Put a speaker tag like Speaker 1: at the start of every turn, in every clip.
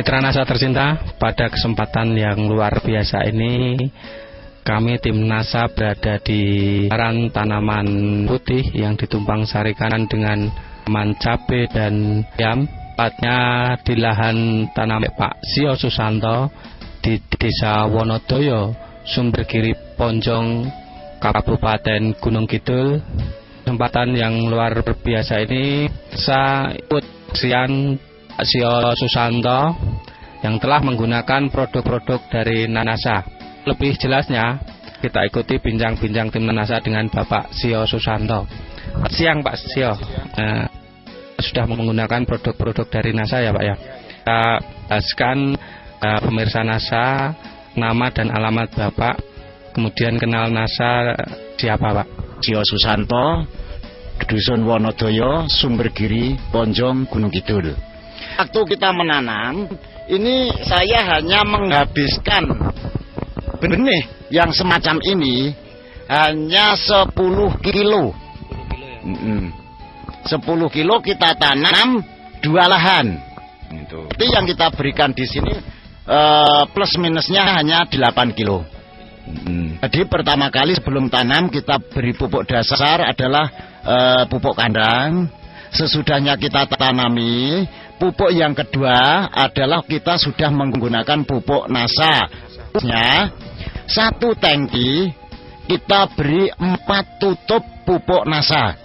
Speaker 1: Mitra Nasa tercinta, pada kesempatan yang luar biasa ini kami tim NASA berada di lahan tanaman putih yang ditumpang sarikan dengan tanaman cabai dan ayam. Tepatnya di lahan tanaman Pak Sio Susanto di Desa Wonodoyo, Sumbergiri Ponjong, Kabupaten Gunung Kidul. Kesempatan yang luar biasa ini saya ikut sian Pak Sio Susanto yang telah menggunakan produk-produk dari NASA. Lebih jelasnya kita ikuti bincang-bincang tim NASA dengan Bapak Sio Susanto. Siang Pak Sio, sudah menggunakan produk-produk dari NASA ya Pak ya. Kita jelaskan pemirsa NASA nama dan alamat Bapak, kemudian kenal NASA siapa Pak?
Speaker 2: Sio Susanto, Dusun Wonodoyo, Sumbergiri Ponjong, Gunung Kidul. Waktu kita menanam, ini saya hanya menghabiskan benih yang semacam ini hanya 10 kilo. 10 kilo kita tanam 2 lahan. Itu yang kita berikan di sini plus minusnya hanya 8 kilo. Jadi pertama kali sebelum tanam kita beri pupuk dasar adalah pupuk kandang. Sesudahnya kita tanami, pupuk yang kedua adalah kita sudah menggunakan pupuk NASA. Satu tangki kita beri 4 tutup pupuk NASA.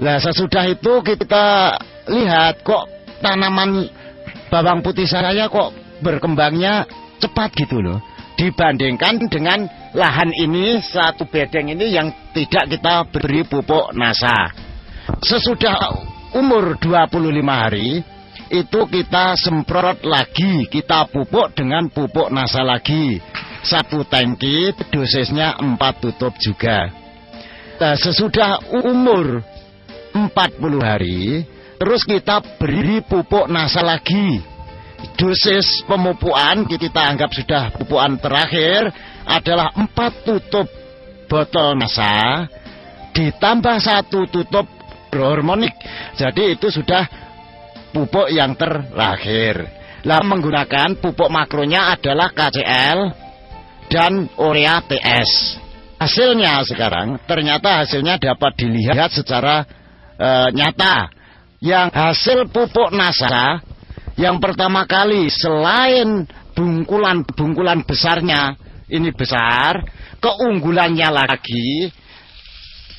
Speaker 2: Nah sesudah itu kita lihat kok tanaman bawang putih saya kok berkembangnya cepat gitu loh, dibandingkan dengan lahan ini, satu bedeng ini yang tidak kita beri pupuk NASA. Sesudah umur 25 hari itu kita semprot lagi, kita pupuk dengan pupuk NASA lagi. Satu tangki dosisnya 4 tutup juga. Nah, sesudah umur 40 hari terus kita beri pupuk NASA lagi. Dosis pemupukan kita anggap sudah pupukan terakhir adalah 4 tutup botol NASA ditambah 1 tutup hormonik. Jadi itu sudah pupuk yang terakhir. Lah menggunakan pupuk makronya adalah KCL dan urea TS. Hasilnya sekarang ternyata hasilnya dapat dilihat secara nyata. Yang hasil pupuk NASA yang pertama kali selain bungkulan besarnya ini besar, keunggulannya lagi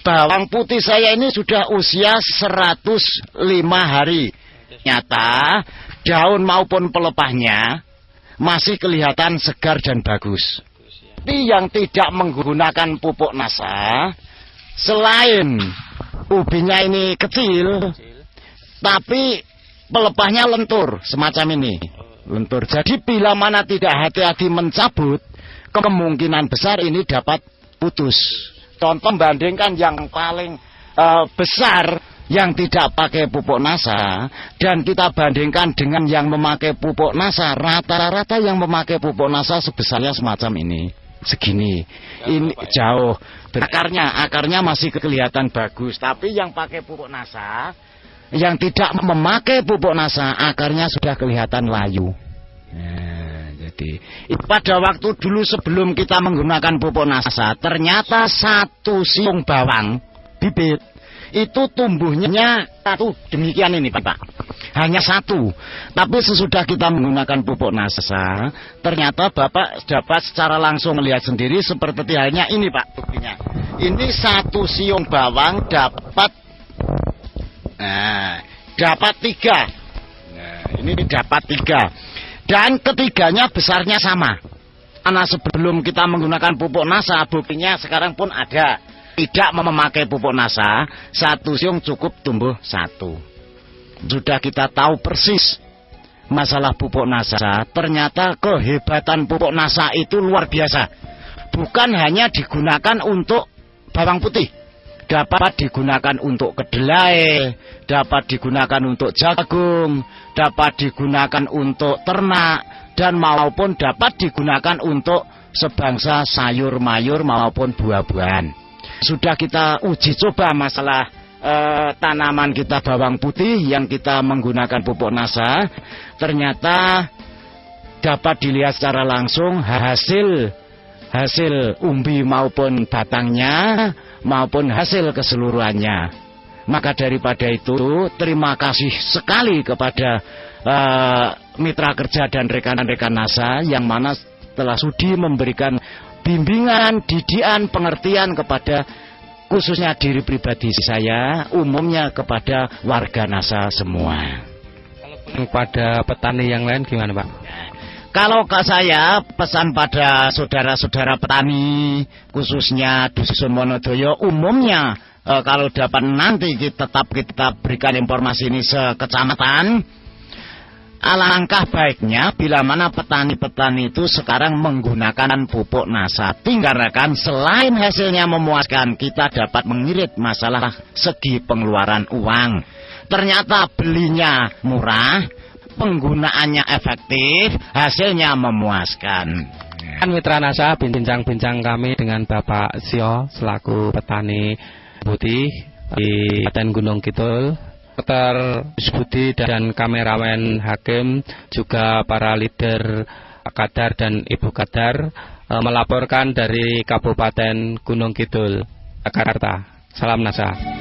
Speaker 2: bawang putih saya ini sudah usia 105 hari. Nyata daun maupun pelepahnya masih kelihatan segar dan bagus. Tapi yang tidak menggunakan pupuk NASA, selain ubinya ini kecil, tapi pelepahnya lentur semacam ini. Lentur. Jadi bila mana tidak hati-hati mencabut, kemungkinan besar ini dapat putus. Contoh bandingkan yang paling besar yang tidak pakai pupuk NASA dan kita bandingkan dengan yang memakai pupuk NASA, rata-rata yang memakai pupuk NASA sebesarnya semacam ini, segini. Ini jauh. Akarnya masih kelihatan bagus, tapi yang pakai pupuk NASA, yang tidak memakai pupuk NASA, akarnya sudah kelihatan layu. Jadi pada waktu dulu sebelum kita menggunakan pupuk NASA, ternyata 1 siung bawang bibit itu tumbuhnya 1 demikian ini Pak. Hanya 1. Tapi sesudah kita menggunakan pupuk NASA, ternyata Bapak dapat secara langsung melihat sendiri seperti halnya ini Pak buktinya. Ini 1 siung bawang dapat 3. Ini dapat 3. Dan ketiganya besarnya sama. Karena sebelum kita menggunakan pupuk NASA, buktinya sekarang pun ada. Tidak memakai pupuk NASA, 1 siung cukup tumbuh 1. Sudah kita tahu persis masalah pupuk NASA. Ternyata kehebatan pupuk NASA itu luar biasa. Bukan hanya digunakan untuk bawang putih, dapat digunakan untuk kedelai, dapat digunakan untuk jagung, dapat digunakan untuk ternak, dan maupun dapat digunakan untuk sebangsa sayur mayur maupun buah-buahan. Sudah kita uji coba masalah tanaman kita bawang putih yang kita menggunakan pupuk NASA, ternyata dapat dilihat secara langsung hasil umbi maupun batangnya maupun hasil keseluruhannya. Maka daripada itu, terima kasih sekali kepada mitra kerja dan rekan-rekan NASA yang mana telah sudi memberikan bimbingan, didikan, pengertian kepada khususnya diri pribadi saya, umumnya kepada warga NASA semua.
Speaker 1: Kalau pada petani yang lain gimana, Pak?
Speaker 2: Kalau ke saya pesan pada saudara-saudara petani khususnya Dusun Wonodoyo umumnya, kalau dapat nanti tetap kita berikan informasi ini sekecamatan, alangkah baiknya bila mana petani-petani itu sekarang menggunakan pupuk NASA. Tinggalkan selain hasilnya memuaskan, kita dapat mengirit masalah segi pengeluaran uang. Ternyata belinya murah, penggunaannya efektif, hasilnya memuaskan.
Speaker 1: Kan mitra NASA bincang-bincang kami dengan Bapak Sio selaku petani putih di Kabupaten Gunung Kidul, Dr. Budi dan kameramen Hakim, juga para leader Kadar dan Ibu Kadar melaporkan dari Kabupaten Gunung Kidul, Jakarta. Salam NASA.